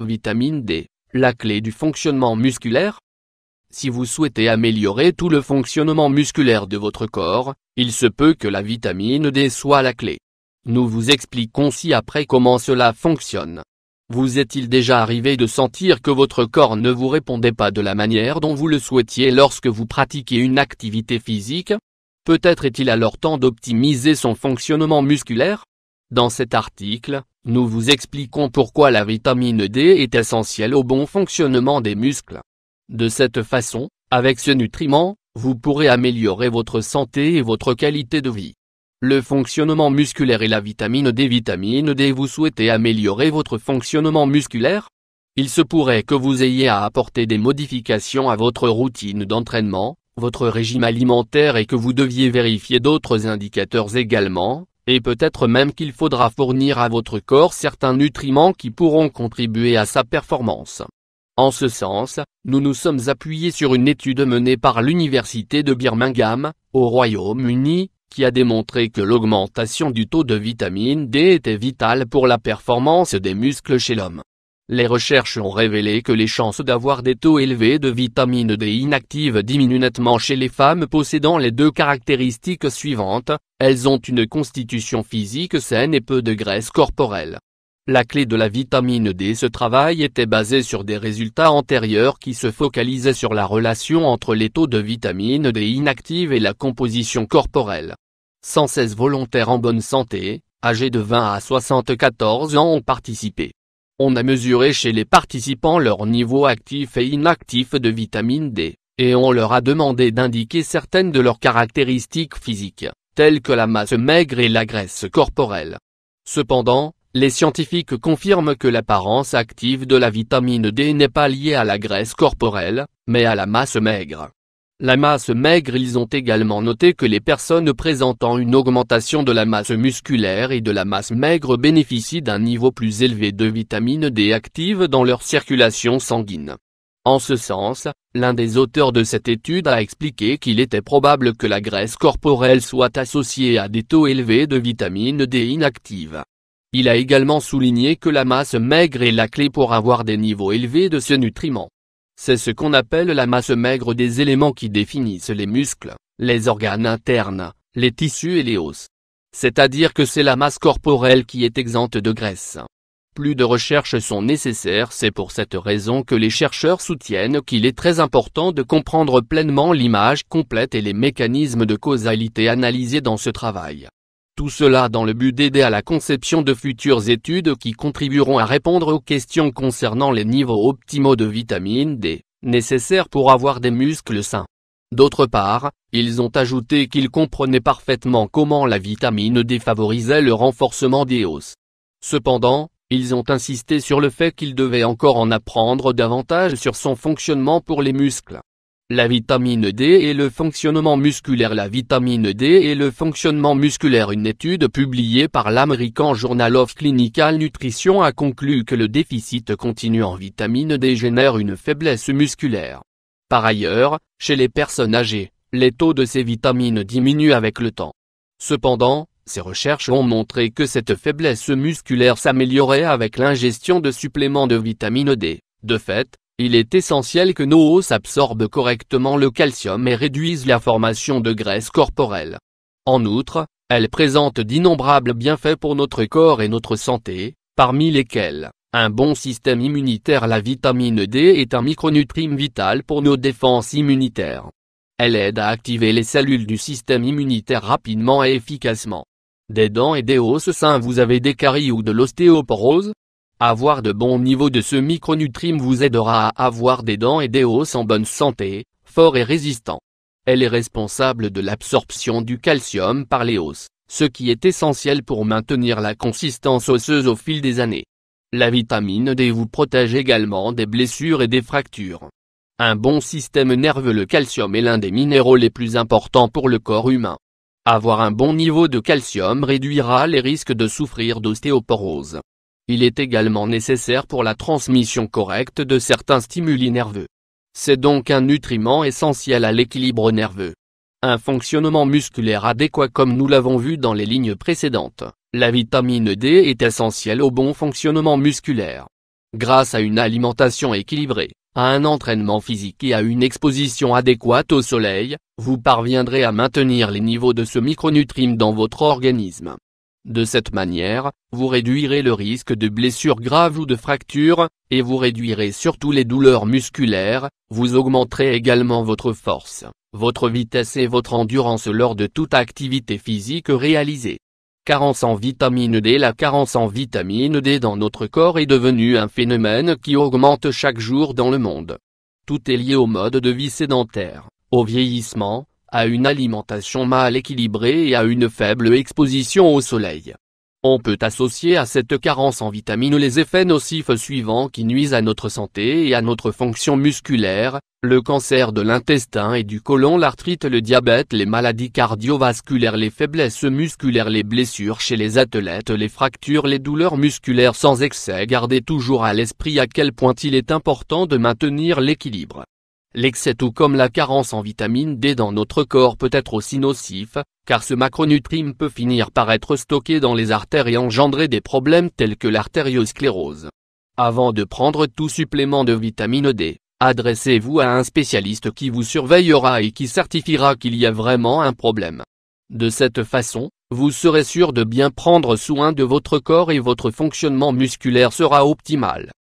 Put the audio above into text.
Vitamine D, la clé du fonctionnement musculaire. Si vous souhaitez améliorer tout le fonctionnement musculaire de votre corps, il se peut que la vitamine D soit la clé. Nous vous expliquons ci-après comment cela fonctionne. Vous est-il déjà arrivé de sentir que votre corps ne vous répondait pas de la manière dont vous le souhaitiez lorsque vous pratiquez une activité physique? Peut-être est-il alors temps d'optimiser son fonctionnement musculaire? Dans cet article, nous vous expliquons pourquoi la vitamine D est essentielle au bon fonctionnement des muscles. De cette façon, avec ce nutriment, vous pourrez améliorer votre santé et votre qualité de vie. Le fonctionnement musculaire et la vitamine D. Vitamine D. Vous souhaitez améliorer votre fonctionnement musculaire? Il se pourrait que vous ayez à apporter des modifications à votre routine d'entraînement, votre régime alimentaire et que vous deviez vérifier d'autres indicateurs également, et peut-être même qu'il faudra fournir à votre corps certains nutriments qui pourront contribuer à sa performance. En ce sens, nous nous sommes appuyés sur une étude menée par l'Université de Birmingham, au Royaume-Uni, qui a démontré que l'augmentation du taux de vitamine D était vitale pour la performance des muscles chez l'homme. Les recherches ont révélé que les chances d'avoir des taux élevés de vitamine D inactive diminuent nettement chez les femmes possédant les deux caractéristiques suivantes: elles ont une constitution physique saine et peu de graisse corporelle. La clé de la vitamine D. Ce travail était basé sur des résultats antérieurs qui se focalisaient sur la relation entre les taux de vitamine D inactive et la composition corporelle. 116 volontaires en bonne santé, âgés de 20 à 74 ans ont participé. On a mesuré chez les participants leur niveau actif et inactif de vitamine D, et on leur a demandé d'indiquer certaines de leurs caractéristiques physiques, telles que la masse maigre et la graisse corporelle. Cependant, les scientifiques confirment que l'apparence active de la vitamine D n'est pas liée à la graisse corporelle, mais à la masse maigre. La masse maigre. Ils ont également noté que les personnes présentant une augmentation de la masse musculaire et de la masse maigre bénéficient d'un niveau plus élevé de vitamine D active dans leur circulation sanguine. En ce sens, l'un des auteurs de cette étude a expliqué qu'il était probable que la graisse corporelle soit associée à des taux élevés de vitamine D inactive. Il a également souligné que la masse maigre est la clé pour avoir des niveaux élevés de ce nutriment. C'est ce qu'on appelle la masse maigre des éléments qui définissent les muscles, les organes internes, les tissus et les os. C'est-à-dire que c'est la masse corporelle qui est exempte de graisse. Plus de recherches sont nécessaires. C'est pour cette raison que les chercheurs soutiennent qu'il est très important de comprendre pleinement l'image complète et les mécanismes de causalité analysés dans ce travail. Tout cela dans le but d'aider à la conception de futures études qui contribueront à répondre aux questions concernant les niveaux optimaux de vitamine D, nécessaires pour avoir des muscles sains. D'autre part, ils ont ajouté qu'ils comprenaient parfaitement comment la vitamine D favorisait le renforcement des os. Cependant, ils ont insisté sur le fait qu'ils devaient encore en apprendre davantage sur son fonctionnement pour les muscles. La vitamine D et le fonctionnement musculaire. La vitamine D et le fonctionnement musculaire. Une étude publiée par l'American Journal of Clinical Nutrition a conclu que le déficit continu en vitamine D génère une faiblesse musculaire. Par ailleurs, chez les personnes âgées, les taux de ces vitamines diminuent avec le temps. Cependant, ces recherches ont montré que cette faiblesse musculaire s'améliorait avec l'ingestion de suppléments de vitamine D. De fait, il est essentiel que nos os absorbent correctement le calcium et réduisent la formation de graisse corporelle. En outre, elle présente d'innombrables bienfaits pour notre corps et notre santé, parmi lesquels un bon système immunitaire. La vitamine D est un micronutriment vital pour nos défenses immunitaires. Elle aide à activer les cellules du système immunitaire rapidement et efficacement. Des dents et des os sains. Vous avez des caries ou de l'ostéoporose? Avoir de bons niveaux de ce micronutriment vous aidera à avoir des dents et des os en bonne santé, forts et résistants. Elle est responsable de l'absorption du calcium par les os, ce qui est essentiel pour maintenir la consistance osseuse au fil des années. La vitamine D vous protège également des blessures et des fractures. Un bon système nerveux. Le calcium est l'un des minéraux les plus importants pour le corps humain. Avoir un bon niveau de calcium réduira les risques de souffrir d'ostéoporose. Il est également nécessaire pour la transmission correcte de certains stimuli nerveux. C'est donc un nutriment essentiel à l'équilibre nerveux. Un fonctionnement musculaire adéquat. Comme nous l'avons vu dans les lignes précédentes, la vitamine D est essentielle au bon fonctionnement musculaire. Grâce à une alimentation équilibrée, à un entraînement physique et à une exposition adéquate au soleil, vous parviendrez à maintenir les niveaux de ce micronutriment dans votre organisme. De cette manière, vous réduirez le risque de blessures graves ou de fractures, et vous réduirez surtout les douleurs musculaires. Vous augmenterez également votre force, votre vitesse et votre endurance lors de toute activité physique réalisée. Carence en vitamine D. La carence en vitamine D dans notre corps est devenue un phénomène qui augmente chaque jour dans le monde. Tout est lié au mode de vie sédentaire, au vieillissement, à une alimentation mal équilibrée et à une faible exposition au soleil. On peut associer à cette carence en vitamines les effets nocifs suivants qui nuisent à notre santé et à notre fonction musculaire: le cancer de l'intestin et du côlon, l'arthrite, le diabète, les maladies cardiovasculaires, les faiblesses musculaires, les blessures chez les athlètes, les fractures, les douleurs musculaires sans excès. Gardez toujours à l'esprit à quel point il est important de maintenir l'équilibre. L'excès tout comme la carence en vitamine D dans notre corps peut être aussi nocif, car ce macronutriment peut finir par être stocké dans les artères et engendrer des problèmes tels que l'artériosclérose. Avant de prendre tout supplément de vitamine D, adressez-vous à un spécialiste qui vous surveillera et qui certifiera qu'il y a vraiment un problème. De cette façon, vous serez sûr de bien prendre soin de votre corps et votre fonctionnement musculaire sera optimal.